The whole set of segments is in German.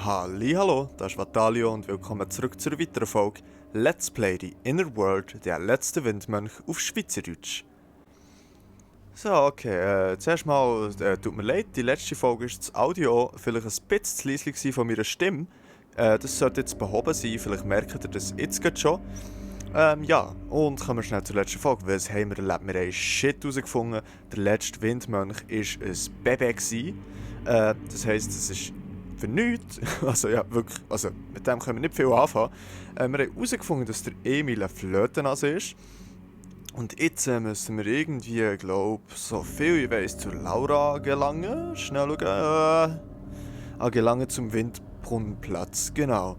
Hallo, das ist Vatalio und willkommen zurück zur weiteren Folge Let's Play die Inner World, der letzte Windmönch auf Schweizerdeutsch. So, okay, zuerst mal, tut mir leid, die letzte Folge ist das Audio vielleicht ein bisschen zu leise von meiner Stimme. Das sollte jetzt behoben sein, vielleicht merkt ihr das jetzt gerade schon. Ja, und kommen wir schnell zur letzten Folge. Was haben wir erlebt? Wir haben Shit herausgefunden. Der letzte Windmönch war ein Baby gewesen. Das heisst, es ist für nichts. Also ja, wirklich, also mit dem können wir nicht viel anfangen. Wir haben herausgefunden, dass der Emil ein Flötennase ist. Und jetzt müssen wir irgendwie, glaube so viel ich weiss, zur Laura gelangen. Schnell schauen. Gelangen zum Windbrunnenplatz, genau.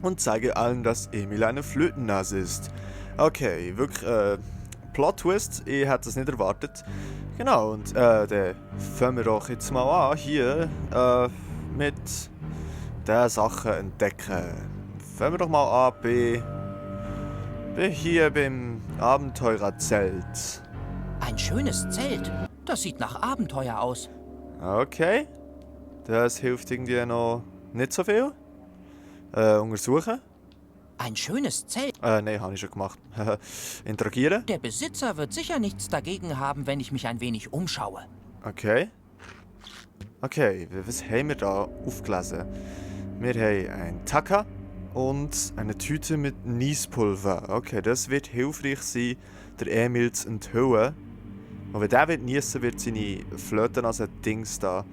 Und zeige allen, dass Emil eine Flötennase ist. Okay, wirklich, Plot-Twist, ich hätte das nicht erwartet. Genau, und dann fangen wir doch jetzt mal an, hier, mit den Sachen entdecken. Fangen wir doch mal an bei hier beim Abenteurerzelt. Ein schönes Zelt. Das sieht nach Abenteuer aus. Okay, das hilft irgendwie noch nicht so viel. Untersuchen. Ein schönes Zelt. Nein, habe ich schon gemacht. Interagieren. Der Besitzer wird sicher nichts dagegen haben, wenn ich mich ein wenig umschaue. Okay. Okay, was haben wir da aufgelesen? Wir haben ein Taka und eine Tüte mit Niespulver. Okay, das wird hilfreich sein, der Emil zu enthüllen. Und wenn der wird niesen, wird seine Flötennase-Dings da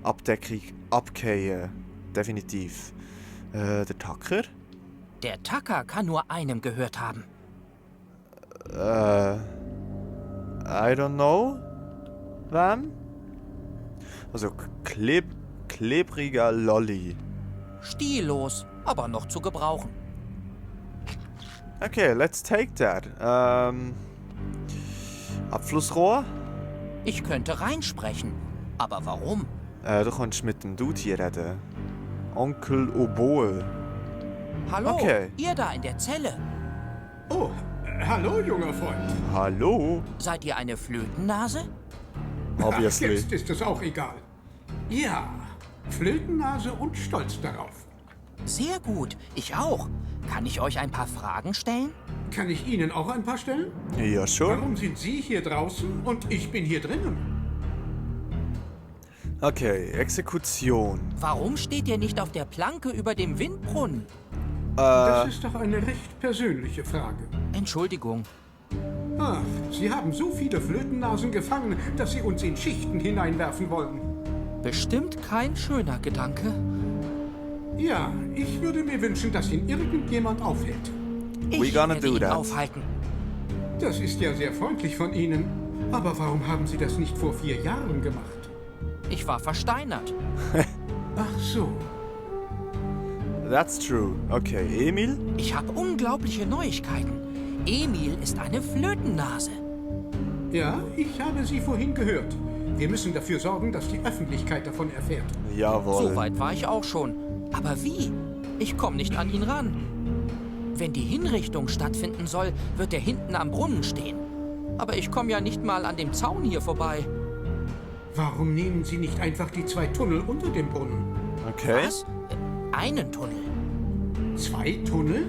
Abdeckung abgehen. Definitiv. Der Tacker? Der Tacker kann nur einem gehört haben. I don't know. Wem? Also klebriger Lolli. Stillos, aber noch zu gebrauchen. Okay, let's take that. Abflussrohr? Ich könnte reinsprechen. Aber warum? Du kannst mit dem Dude hier reden. Onkel Oboe. Hallo, Okay. ihr da in der Zelle. Oh, hallo, junger Freund. Hallo? Seid ihr eine Flötennase? Obviously. Jetzt ist es auch egal. Ja, Flötennase und stolz darauf. Sehr gut, ich auch. Kann ich euch ein paar Fragen stellen? Kann ich Ihnen auch ein paar stellen? Ja, schon. Warum sind Sie hier draußen und ich bin hier drinnen? Okay, Exekution. Warum steht ihr nicht auf der Planke über dem Windbrunnen? Das ist doch eine recht persönliche Frage. Entschuldigung. Ach, Sie haben so viele Flötennasen gefangen, dass Sie uns in Schichten hineinwerfen wollen. Bestimmt kein schöner Gedanke. Ja, ich würde mir wünschen, dass ihn irgendjemand aufhält. We Ich gonna werde do ihn that. aufhalten. Das ist ja sehr freundlich von Ihnen. Aber warum haben Sie das nicht vor 4 Jahren gemacht? Ich war versteinert. Ach so. That's true. Okay, Emil? Ich habe unglaubliche Neuigkeiten. Emil ist eine Flötennase. Ja, ich habe Sie vorhin gehört. Wir müssen dafür sorgen, dass die Öffentlichkeit davon erfährt. Jawohl. So weit war ich auch schon. Aber wie? Ich komme nicht an ihn ran. Wenn die Hinrichtung stattfinden soll, wird er hinten am Brunnen stehen. Aber ich komme ja nicht mal an dem Zaun hier vorbei. Warum nehmen Sie nicht einfach die 2 Tunnel unter dem Brunnen? Okay. Was? Einen Tunnel. 2 Tunnel?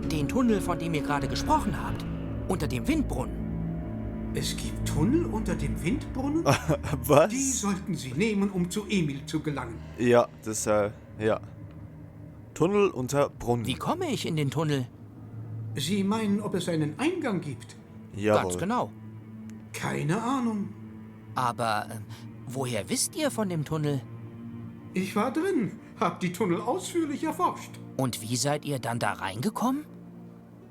Den Tunnel, von dem ihr gerade gesprochen habt. Unter dem Windbrunnen. Es gibt Tunnel unter dem Windbrunnen? Was? Die sollten Sie nehmen, um zu Emil zu gelangen. Ja, das, ja. Tunnel unter Brunnen. Wie komme ich in den Tunnel? Sie meinen, ob es einen Eingang gibt? Jawohl. Ganz genau. Keine Ahnung. Aber woher wisst ihr von dem Tunnel? Ich war drin, hab die Tunnel ausführlich erforscht. Und wie seid ihr dann da reingekommen?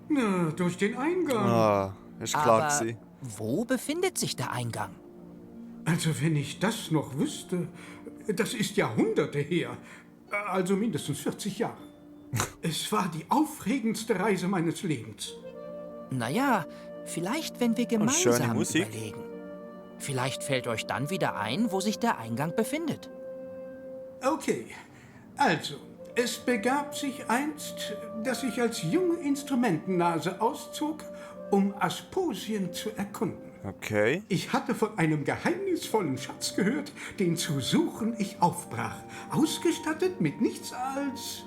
Na, durch den Eingang. Ah, ist klar Aber gewesen. wo befindet sich der Eingang? Also wenn ich das noch wüsste, das ist Jahrhunderte her. Also mindestens 40 Jahre. Es war die aufregendste Reise meines Lebens. Naja, vielleicht, wenn wir schöne gemeinsam Musik. überlegen. Vielleicht fällt euch dann wieder ein, wo sich der Eingang befindet. Okay, also, es begab sich einst, dass ich als junge Instrumentennase auszog, um Asposien zu erkunden. Okay. Ich hatte von einem geheimnisvollen Schatz gehört, den zu suchen ich aufbrach. Ausgestattet mit nichts als...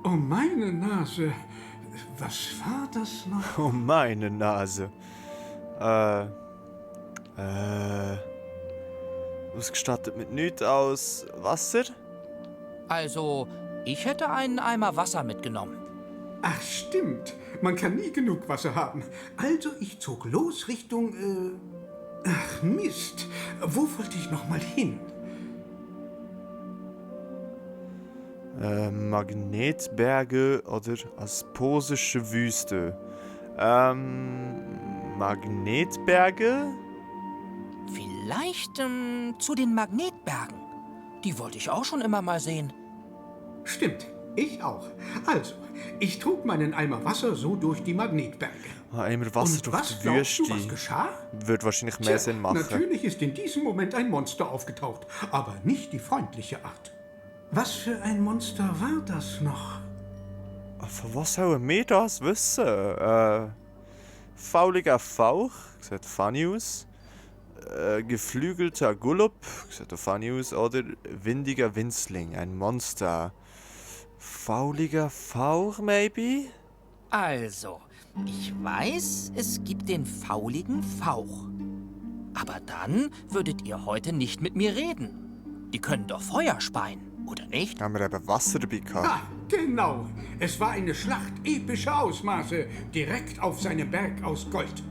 Oh, meine Nase. Was war das noch? Oh, meine Nase. Ausgestattet mit nichts aus Wasser? Also, ich hätte einen Eimer Wasser mitgenommen. Ach, stimmt. Man kann nie genug Wasser haben. Also, ich zog los Richtung... Ach, Mist. Wo wollte ich noch mal hin? Magnetberge oder Asposische Wüste. Magnetberge? Vielleicht zu den Magnetbergen. Die wollte ich auch schon immer mal sehen. Stimmt, ich auch. Also, ich trug meinen Eimer Wasser so durch die Magnetberge. Eimer Wasser Und durch was die glaubst du, was Wüste. geschah? Würde wahrscheinlich mehr Sinn machen. Natürlich ist in diesem Moment ein Monster aufgetaucht, aber nicht die freundliche Art. Was für ein Monster war das noch? Von was sollen wir das wissen? Fauliger Fauch, sieht funny aus. Geflügelter Gullup, sieht auch funny aus. Oder windiger Winzling, ein Monster. Fauliger Fauch, maybe? Also, ich weiß, es gibt den fauligen Fauch. Aber dann würdet ihr heute nicht mit mir reden. Die können doch Feuer speien, oder nicht? Haben wir eben Wasser dabei gehabt. Ah, genau. Es war eine Schlacht epischer Ausmaße, direkt auf seinem Berg aus Gold.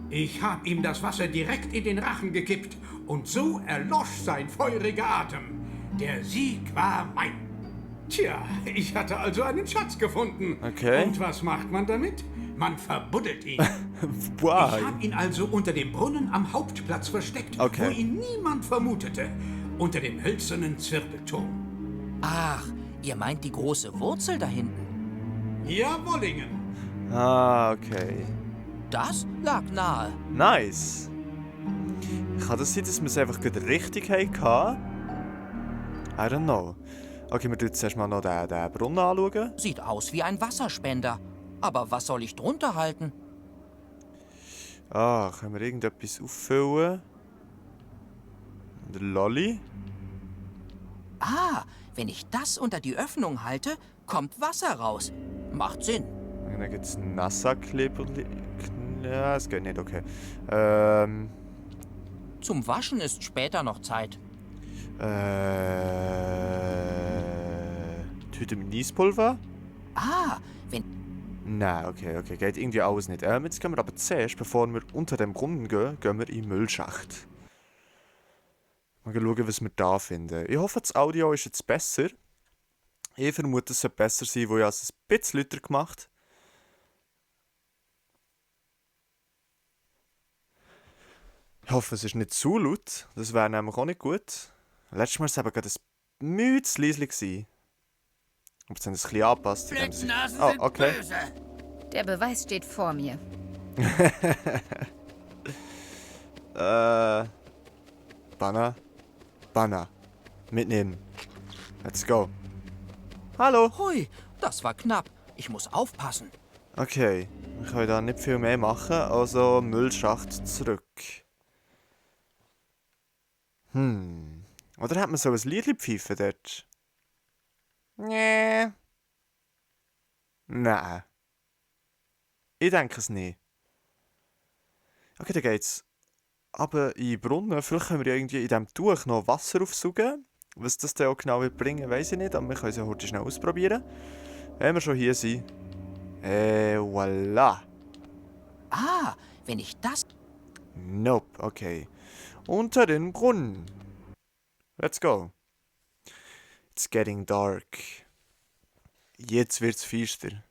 Ich hab ihm das Wasser direkt in den Rachen gekippt und so erlosch sein feuriger Atem. Der Sieg war mein. Tja, ich hatte also einen Schatz gefunden. Okay. Und was macht man damit? Man verbuddelt ihn. Wow. Ich habe ihn also unter dem Brunnen am Hauptplatz versteckt, Okay. wo ihn niemand vermutete. Unter dem hölzernen Zwirbelturm. Ach, ihr meint die große Wurzel da hinten. Jawollingen. Ah, okay. Das lag nahe. Nice. Kann das sein, dass wir es einfach gerade richtig hatten? I don't know. Okay, wir schauen jetzt erstmal noch den Brunnen anschauen. Sieht aus wie ein Wasserspender. Aber was soll ich drunter halten? Ah, können wir irgendetwas auffüllen? Der Lolli? Ah, wenn ich das unter die Öffnung halte, kommt Wasser raus. Macht Sinn. Und dann gibt es NASA-Kleber. Ja, es geht nicht, okay. Zum Waschen ist später noch Zeit. Tüte mit Niespulver? Ah, wenn... Nein, okay, geht irgendwie alles nicht. Jetzt gehen wir aber zuerst, bevor wir unter dem Brunnen gehen, gehen wir in den Müllschacht. Mal schauen, was wir da finden. Ich hoffe, das Audio ist jetzt besser. Ich vermute, es sollte besser sein, wo ich es ein bisschen lauter gemacht. Ich hoffe, es ist nicht zu laut. Das wäre nämlich auch nicht gut. Letztes Mal war es eben gerade ein müdes leise. Aber jetzt haben sie es ein bisschen angepasst. Blödnasen Oh, sind okay. böse. Der Beweis steht vor mir. Banner. Mitnehmen. Let's go. Hallo. Hui, das war knapp. Ich muss aufpassen. Okay, wir können da nicht viel mehr machen, also Müllschacht zurück. Oder hat man so ein Liedli pfeifen dort? Nee. Nein. Ich denke es nicht. Okay, dann geht's aber in den Brunnen. Vielleicht können wir ja irgendwie in diesem Tuch noch Wasser aufsaugen. Was das dann auch genau wird bringen, weiss ich nicht, aber wir können es ja heute schnell ausprobieren. Wenn wir schon hier sind. Voilà. Ah, wenn ich das... Nope, okay. Unter den Brunnen. Let's go. It's getting dark. Jetzt wird's finster.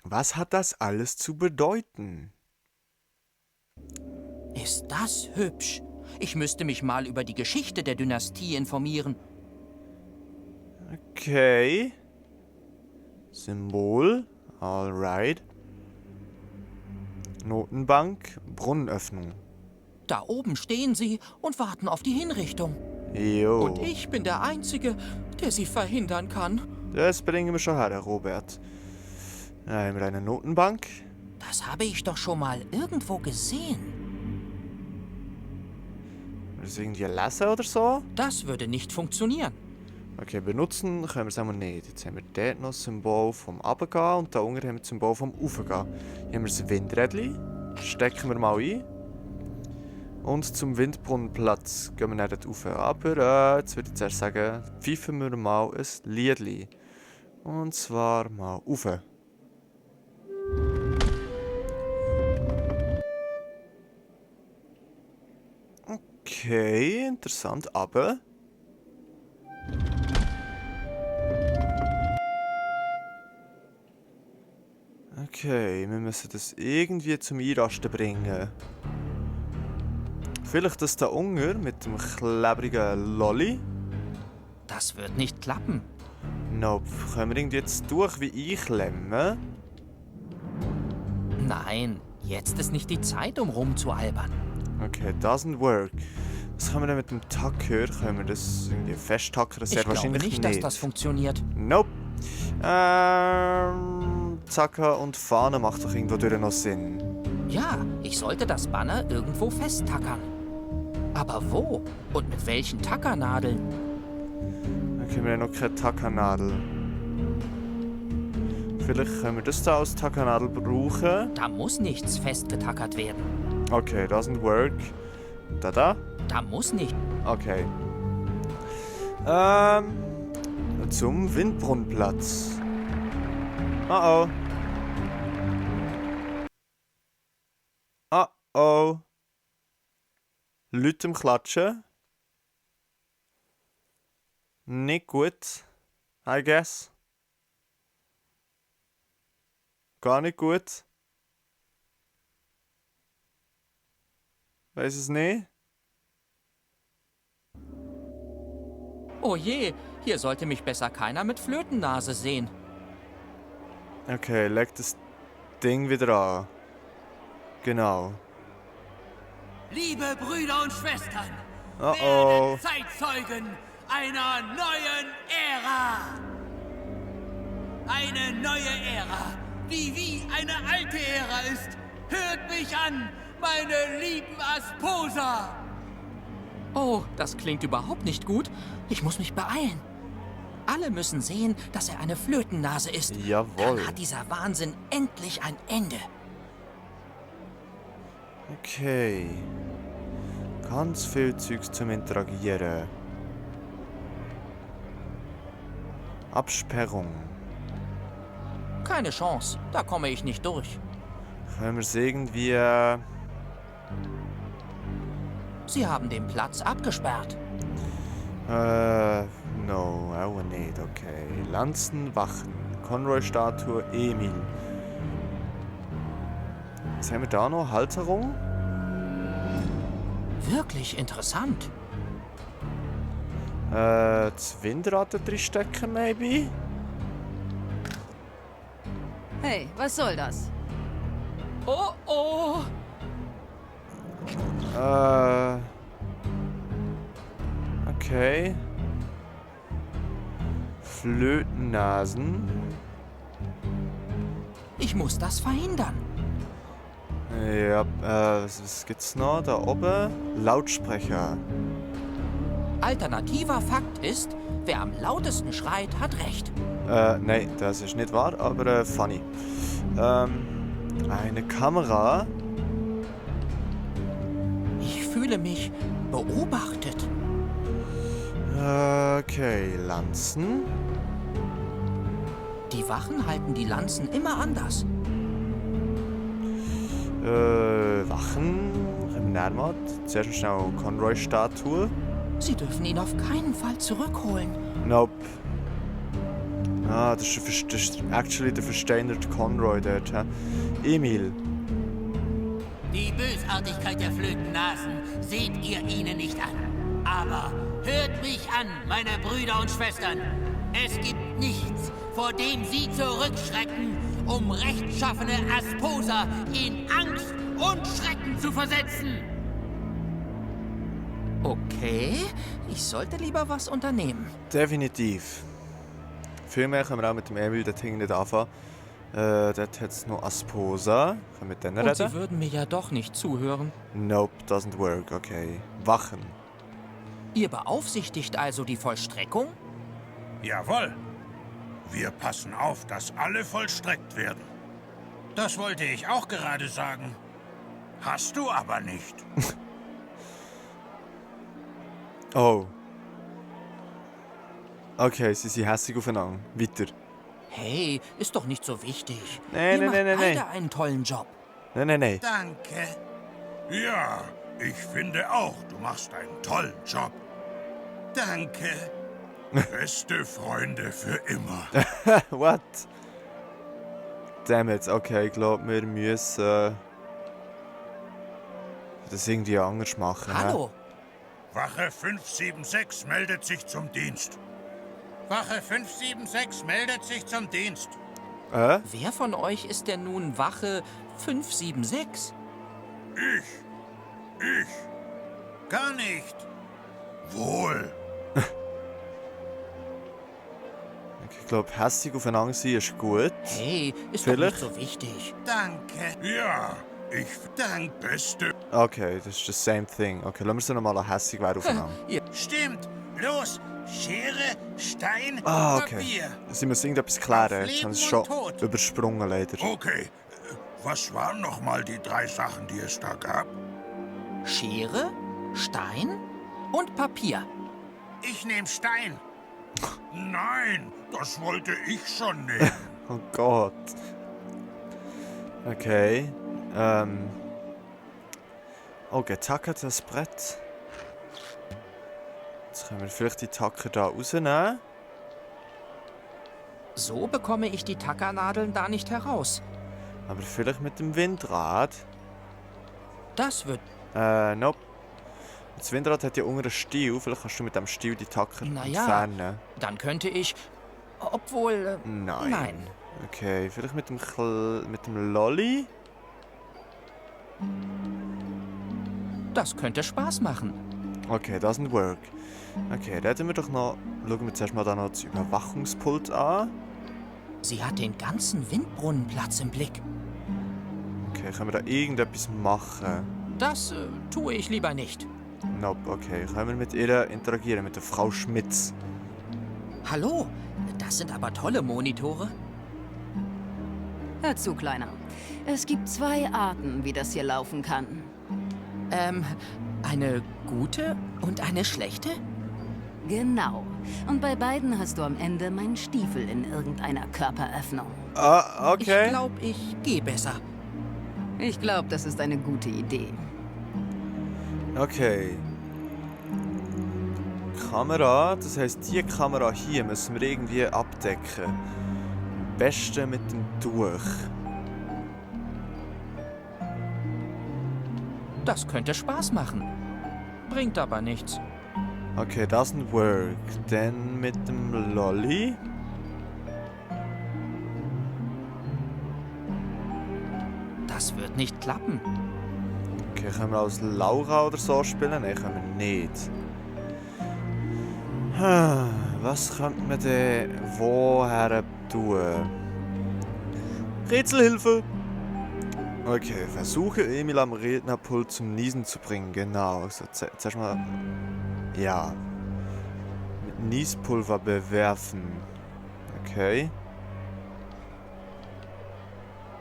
Was hat das alles zu bedeuten? Ist das hübsch? Ich müsste mich mal über die Geschichte der Dynastie informieren. Okay. Symbol. Alright. Notenbank. Brunnenöffnung. Da oben stehen sie und warten auf die Hinrichtung. Jo. Und ich bin der Einzige, der sie verhindern kann. Das bringen wir schon her, Robert. Da haben wir eine Notenbank. Das habe ich doch schon mal irgendwo gesehen. Wir das irgendwie lesen oder so? Das würde nicht funktionieren. Okay, benutzen können wir es einmal nicht. Jetzt haben wir dort noch das Symbol vom Runtergehen und da unten haben wir das Symbol vom Raufgehen. Hier haben wir das Windrädchen. Stecken wir mal ein. Und zum Windbrunnenplatz gehen wir dann dort rauf. Aber jetzt würde ich zuerst sagen, pfeifen wir mal ein Liedli. Und zwar mal rauf. Okay, interessant, aber... Okay, wir müssen das irgendwie zum Einrasten bringen. Vielleicht das da unten mit dem klebrigen Lolli? Das wird nicht klappen. Nope. Können wir irgendwie jetzt durch wie einklemmen? Nein, jetzt ist nicht die Zeit, um rumzualbern. Okay, doesn't work. Was können wir denn mit dem Tacker? Können wir das irgendwie festtackern? Ich Sehr glaube wahrscheinlich nicht, dass das funktioniert. Nope. Zacker und Fahne macht doch irgendwo durch noch Sinn. Ja, ich sollte das Banner irgendwo festtackern. Aber wo? Und mit welchen Tackernadeln? Dann können wir ja noch keine Tackernadel. Vielleicht können wir das da als Tackernadel brauchen. Da muss nichts festgetackert werden. Okay, doesn't work. Da? Da muss nicht. Okay. Zum Windbrunnenplatz. Oh. Oh. Leute im Klatschen. Nicht gut. I guess. Gar nicht gut. Weiß es nicht. Oh je, hier sollte mich besser keiner mit Flötennase sehen. Okay, leg das Ding wieder an. Genau. Liebe Brüder und Schwestern, Oh. werdet Zeitzeugen einer neuen Ära. Eine neue Ära, die wie eine alte Ära ist. Hört mich an, meine lieben Asposa. Oh, das klingt überhaupt nicht gut. Ich muss mich beeilen. Alle müssen sehen, dass er eine Flötennase ist. Jawohl. Dann hat dieser Wahnsinn endlich ein Ende. Okay. Ganz viel Zeugs zum Interagieren. Absperrung. Keine Chance, da komme ich nicht durch. Können wir es irgendwie... Sie haben den Platz abgesperrt. No, auch nicht, okay. Lanzen, Wachen, Conroy-Statue, Emil. Was haben wir da noch? Halterung? Wirklich interessant. Das Windrad da drin stecken, maybe? Hey, was soll das? Oh, oh. Okay. Flötennasen. Ich muss das verhindern. Ja, was gibt's noch? Da oben? Lautsprecher. Alternativer Fakt ist, wer am lautesten schreit, hat recht. Nein, das ist nicht wahr, aber funny. Eine Kamera. Ich fühle mich beobachtet. Okay, Lanzen. Die Wachen halten die Lanzen immer anders. Wachen. Kriminalmord. Zuerst schnell Conroy-Statue. Sie dürfen ihn auf keinen Fall zurückholen. Nope. Ah, das ist actually der versteinerte Conroy dort. He? Emil. Die Bösartigkeit der Flötennasen seht ihr ihnen nicht an. Aber hört mich an, meine Brüder und Schwestern. Es gibt nichts, vor dem sie zurückschrecken, um rechtschaffene Asposa in Angst und Schrecken zu versetzen. Okay, ich sollte lieber was unternehmen. Definitiv. Viel mehr können wir auch mit dem Emil dort hinten nicht anfangen. Dort hat es noch Asposa. Können wir mit denen Und sie reden? würden mir ja doch nicht zuhören. Nope, doesn't work, okay. Wachen. Ihr beaufsichtigt also die Vollstreckung? Jawohl. Wir passen auf, dass alle vollstreckt werden. Das wollte ich auch gerade sagen. Hast du aber nicht. Oh. Okay, sie sind hässlich aufeinander. Weiter. Hey, ist doch nicht so wichtig. Nee, Ihr nee, macht nee, nee, nee. beide einen tollen Job. Nein. Danke. Ja, ich finde auch, du machst einen tollen Job. Danke. Beste Freunde für immer. What? Damn it, okay, ich glaube, wir müssen das irgendwie anders machen. Hallo? Wache 576 meldet sich zum Dienst. Wache 576 meldet sich zum Dienst. Wer von euch ist denn nun Wache 576? Ich. Gar nicht. Wohl. Ich glaube, hässlich aufeinander sein ist gut. Hey, ist Vielleicht? doch nicht so wichtig. Danke. Ja, ich dank beste. Okay, das ist das same thing. Okay, lassen wir sie nochmal hässlich werden aufeinander. Stimmt. Los, Schere, Stein, Ah, okay. Papier. Sie müssen irgendetwas klären. Auf Jetzt haben sie es Leben schon und Tod. übersprungen, leider. Okay. Was waren nochmal die 3 Sachen, die es da gab? Schere, Stein und Papier. Ich nehme Stein. Nein, das wollte ich schon nehmen. Oh Gott. Okay. Oh, getackert das Brett. Jetzt können wir vielleicht die Tacker da rausnehmen. So bekomme ich die Tackernadeln da nicht heraus. Aber vielleicht mit dem Windrad. Das wird... Nope. Das Windrad hat ja unten einen Stiel. Vielleicht kannst du mit dem Stiel die Tacker Na ja. entfernen. Dann könnte ich... Obwohl... Nein. Nein. Okay, vielleicht mit dem Lolli? Das könnte Spaß machen. Okay, doesn't work. Okay, reden wir doch noch... Schauen wir zuerst mal da noch das Überwachungspult an. Sie hat den ganzen Windbrunnenplatz im Blick. Okay, können wir da irgendetwas machen? Das tue ich lieber nicht. Nope, okay. Können wir mit ihr interagieren, mit der Frau Schmitz? Hallo, das sind aber tolle Monitore. Hör zu, Kleiner. Es gibt 2 Arten, wie das hier laufen kann. Eine gute und eine schlechte? Genau. Und bei beiden hast du am Ende meinen Stiefel in irgendeiner Körperöffnung. Ah, okay. Ich glaube, ich gehe besser. Ich glaube, das ist eine gute Idee. Okay. Kamera, das heisst, die Kamera hier müssen wir irgendwie abdecken. Am besten mit dem Tuch. Das könnte Spaß machen. Bringt aber nichts. Okay, doesn't work. Dann mit dem Lolli. Das wird nicht klappen. Okay, können wir als Laura oder so spielen? Nein, können wir nicht. Was könnte man denn woher tun? Rätselhilfe! Okay, versuche Emil am Rednerpult zum Niesen zu bringen. Genau. Also, zuerst mal. Ja. Mit Niespulver bewerfen. Okay.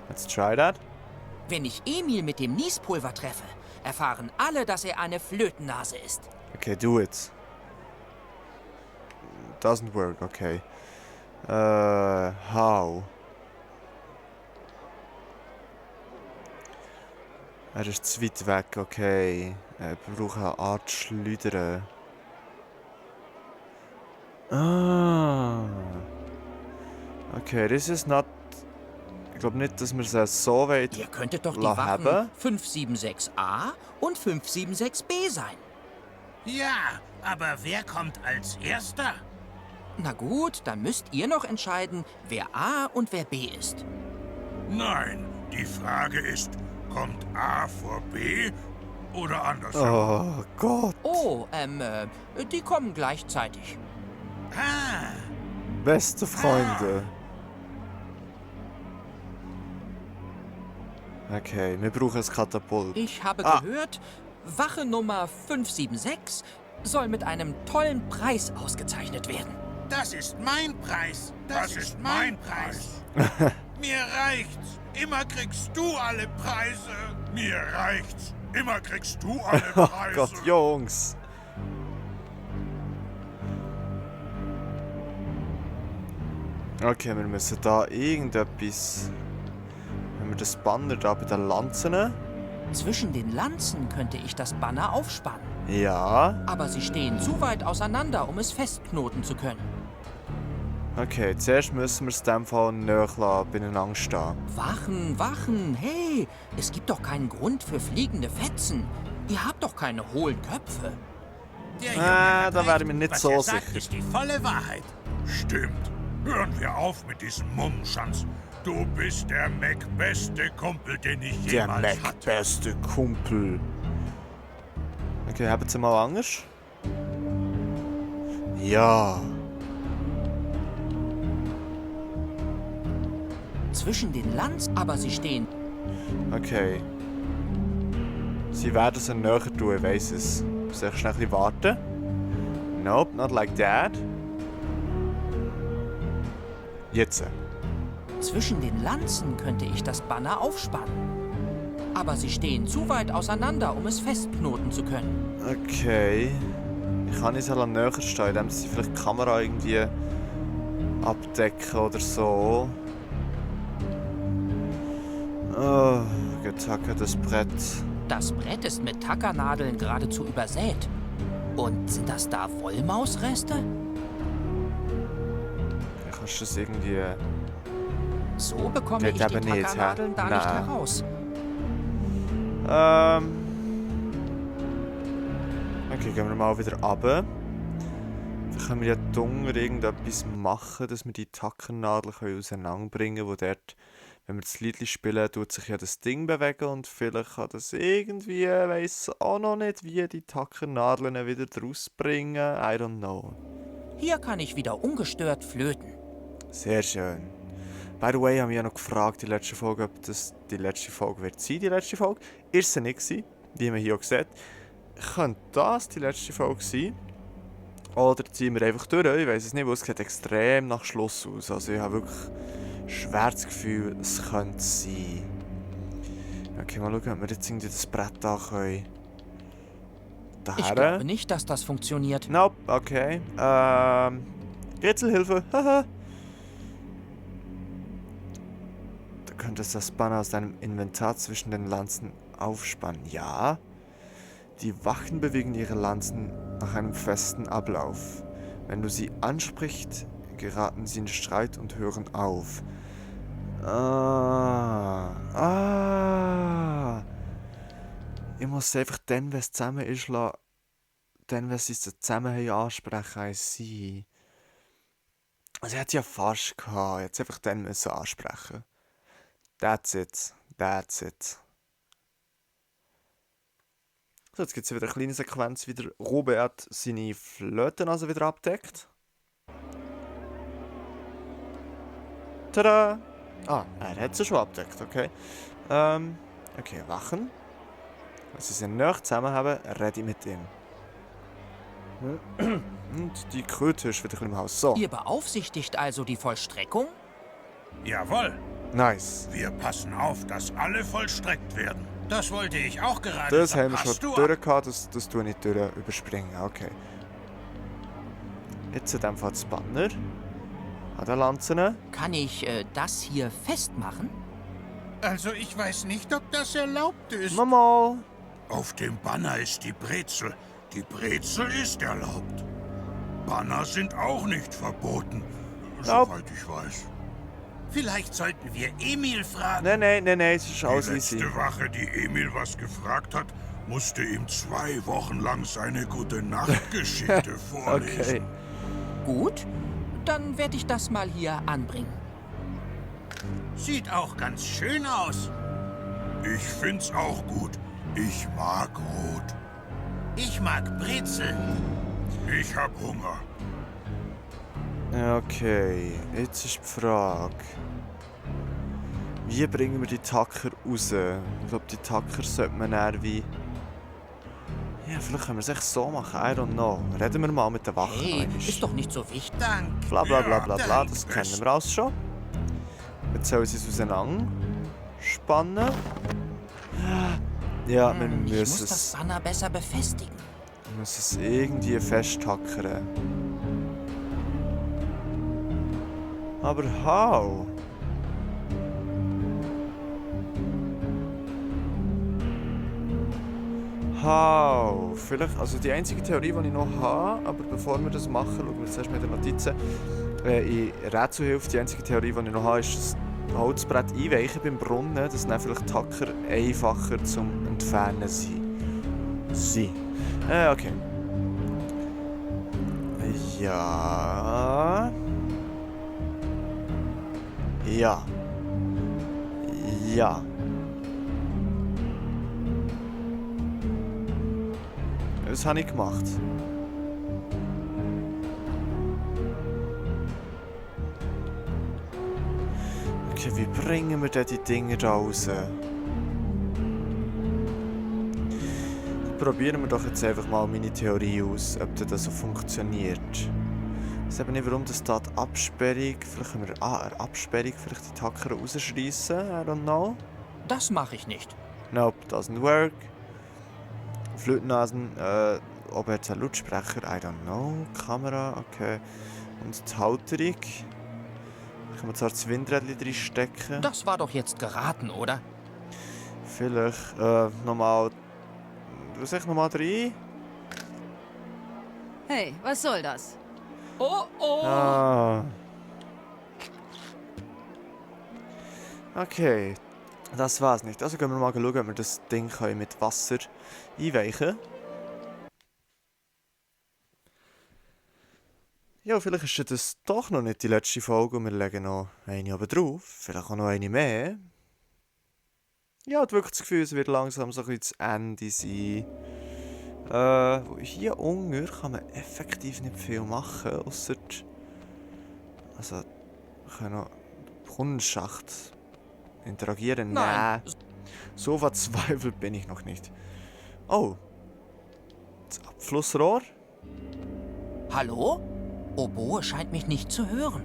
Let's try that. Wenn ich Emil mit dem Niespulver treffe, erfahren alle, dass er eine Flötennase ist. Okay, do it. Doesn't work, okay. How? Er ist zu weit weg, okay. Wir brauchen eine Art Schleudern. Ah. Okay, this is not... Ich glaube nicht, dass wir es so weit Ihr könntet doch die haben. Wachen 576a und 576b sein. Ja, aber wer kommt als Erster? Na gut, dann müsst ihr noch entscheiden, wer A und wer B ist. Nein, die Frage ist, kommt A vor B oder andersherum? Oh Gott. Oh, die kommen gleichzeitig. Ah, Beste Freunde. Okay, wir brauchen ein Katapult. Ich habe gehört, Wache Nummer 576 soll mit einem tollen Preis ausgezeichnet werden. Das ist mein Preis. Das ist mein Preis. Mir reicht's. Immer kriegst du alle Preise. Mir reicht's. Immer kriegst du alle Oh Preise. Gott, Jungs. Okay, wir müssen da irgendetwas... Wenn wir das Banner da bei den Lanzen... Zwischen den Lanzen könnte ich das Banner aufspannen. Ja. Aber sie stehen zu weit auseinander, um es festknoten zu können. Okay, zuerst müssen wir es in dem Fall näher beieinander stehen. Wachen, Wachen, hey! Es gibt doch keinen Grund für fliegende Fetzen. Ihr habt doch keine hohlen Köpfe. Der Junge hat da wäre ich recht. mir nicht Was so er sagt, sicher. ist die volle Wahrheit. Stimmt. Hören wir auf mit diesem Mummenschanz. Du bist der Mac-beste Kumpel, den ich Der jemals Mac, hatte. beste Kumpel. Okay, haben Sie mal anders? Ja. Zwischen den Lanzen, aber sie stehen. Okay. Sie werden es näher tun, ich weiss es. Soll ich schnell ein bisschen warten? Nope, not like that. Jetzt. Zwischen den Lanzen könnte ich das Banner aufspannen. Aber sie stehen zu weit auseinander, um es festknoten zu können. Okay. Ich kann es halt näher stehen, indem sie vielleicht die Kamera irgendwie abdecken oder so. Oh, getacke das Brett. Das Brett ist mit Tackernadeln geradezu übersät. Und sind das da Wollmausreste? Kannst du das irgendwie... So bekomme Geht ich die aber nicht, hä? Tackernadeln da nicht Nein. heraus. Okay, gehen wir mal wieder runter. Dann können wir ja dunkel irgendetwas machen, dass wir die Tackernadel auseinanderbringen können, wo dort, wenn wir das Lied spielen, tut sich ja das Ding bewegen und vielleicht kann das irgendwie, weiss auch noch nicht, wie die Tackernadeln wieder draus bringen. I don't know. Hier kann ich wieder ungestört flöten. Sehr schön. By the way, haben wir ja noch gefragt, die letzte Folge, ob das die letzte Folge wird sein, die letzte Folge. Ist sie nicht gewesen, wie man hier auch sieht. Könnte das die letzte Folge sein? Oder ziehen wir einfach durch? Ich weiss es nicht, weil es sieht extrem nach Schluss aus. Also ich habe wirklich schwer das Gefühl, es könnte sein. Okay, mal schauen, ob wir jetzt irgendwie das Brett da können. Ich glaube nicht, dass das funktioniert. Nope, okay. Rätselhilfe, haha. Du könntest das Banner aus deinem Inventar zwischen den Lanzen aufspannen. Ja. Die Wachen bewegen ihre Lanzen nach einem festen Ablauf. Wenn du sie ansprichst, geraten sie in Streit und hören auf. Ich muss einfach dann, wenn es zusammen ist, dann, wenn sie es zusammen haben, ansprechen, als sie. Also, er hat ja fast gehabt. Jetzt einfach dann müssen ansprechen. That's it. That's it. So, jetzt gibt es wieder eine kleine Sequenz, wie der Robert seine Flötennase wieder abdeckt. Tada! Ah, er hat sie schon abdeckt, okay. Okay, Wachen. Wenn sie sie nicht zusammen haben, rede ich mit ihm. Und die Kröte ist wieder im Haus. So, Ihr beaufsichtigt also die Vollstreckung? Jawohl. nice. Wir passen auf, dass alle vollstreckt werden. Das wollte ich auch gerade Das sagen. haben wir schon Hast du durchgehabt, das tue ich nicht überspringen. Okay. Jetzt in dem Fall das Banner. An den Lanzen. Kann ich das hier festmachen? Also ich weiß nicht, ob das erlaubt ist. Mama! Auf dem Banner ist die Brezel. Die Brezel ist erlaubt. Banner sind auch nicht verboten, soweit ich weiß. Vielleicht sollten wir Emil fragen. Nein, es ist Die alles easy. letzte Wache, die Emil was gefragt hat, musste ihm 2 Wochen lang seine Gute-Nacht-Geschichte vorlesen. Okay. Gut, dann werde ich das mal hier anbringen. Sieht auch ganz schön aus. Ich find's auch gut. Ich mag Rot. Ich mag Brezel. Ich hab Hunger. Okay, jetzt ist die Frage. Wie bringen wir die Tacker raus? Ich glaube, die Tacker sollte man eher wie... Ja, vielleicht können wir es echt so machen, I don't know. Reden wir mal mit der Wache. Hey, einmal. ist doch nicht so wichtig. Danke. Bla bla bla bla bla, Ja, das danke. kennen wir alles schon. Jetzt sollen sie es auseinander spannen. Ja, wir Ich muss müssen das es, Banner besser befestigen. irgendwie festhackern. Aber how? How? Vielleicht, also die einzige Theorie, die ich noch habe, aber bevor wir das machen, schauen wir zuerst mit den Notizen. In Rätselhilfe, die einzige Theorie, die ich noch habe, ist das Holzbrett einweichen beim Brunnen, dass dann vielleicht die Hacker einfacher zum Entfernen sind. Okay. Ja. Ja. Ja. Das habe ich gemacht. Okay, wie bringen wir denn die Dinge da raus? Probieren wir doch jetzt einfach mal meine Theorie aus, ob das so funktioniert. Ich weiß eben nicht, warum das da die Absperrung... Vielleicht können wir eine Absperrung vielleicht die Hacker rausschreissen. I don't know. Das mache ich nicht. Nope, doesn't work. Flötennasen, ob jetzt ein Lautsprecher, I don't know. Kamera, okay. Und die Halterung. Können wir zwar das Windrädchen drin stecken. Das war doch jetzt geraten, oder? Vielleicht, nochmal... Was ich nochmal rein? Hey, was soll das? Oh, oh! Ah. Okay, das war's nicht. Also gehen wir mal schauen, ob wir das Ding mit Wasser einweichen können. Ja, vielleicht ist das doch noch nicht die letzte Folge und wir legen noch eine oben drauf. Vielleicht auch noch eine mehr. Ja, ich habe wirklich das Gefühl, es wird langsam so ein bisschen das Ende sein. Hier unten kann man effektiv nicht viel machen, ausser... Also, wir können noch Brunnenschacht interagieren. Nein. Nee. So verzweifelt bin ich noch nicht. Oh. Das Abflussrohr? Hallo? Oboe scheint mich nicht zu hören.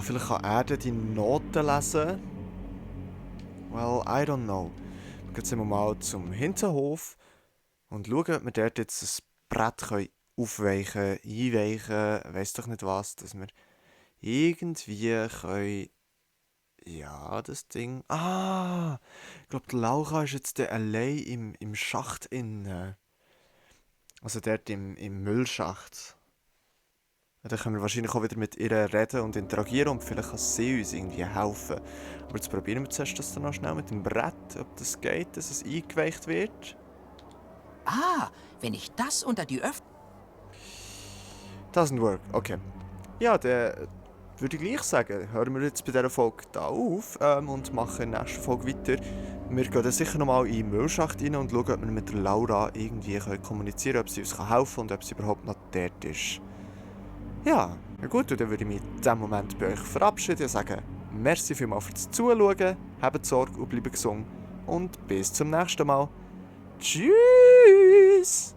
Vielleicht kann er dann die Noten lesen. Well, I don't know. Jetzt sind wir mal zum Hinterhof und schauen, ob wir dort jetzt ein Brett aufweichen, einweichen, weiss doch nicht was, dass wir irgendwie können... Ja, das Ding... Ah! Ich glaube, die Laura ist jetzt allein im Schacht innen. Also dort im Müllschacht. Ja, dann können wir wahrscheinlich auch wieder mit ihr reden und interagieren und vielleicht kann sie uns irgendwie helfen. Aber jetzt probieren wir zuerst das dann noch schnell mit dem Brett, ob das geht, dass es eingeweicht wird. Ah, wenn ich das unter die Doesn't work, okay. Ja, dann würde ich gleich sagen, hören wir jetzt bei dieser Folge hier auf und machen in der nächsten Folge weiter. Wir gehen dann sicher nochmal in den Müllschacht rein und schauen, ob wir mit der Laura irgendwie kommunizieren können, ob sie uns helfen kann und ob sie überhaupt noch dort ist. Ja, na gut, und dann würde ich mich in diesem Moment bei euch verabschieden und sagen, merci vielmals fürs Zuschauen, habt Sorge und bleibt gesund und bis zum nächsten Mal. Tschüss!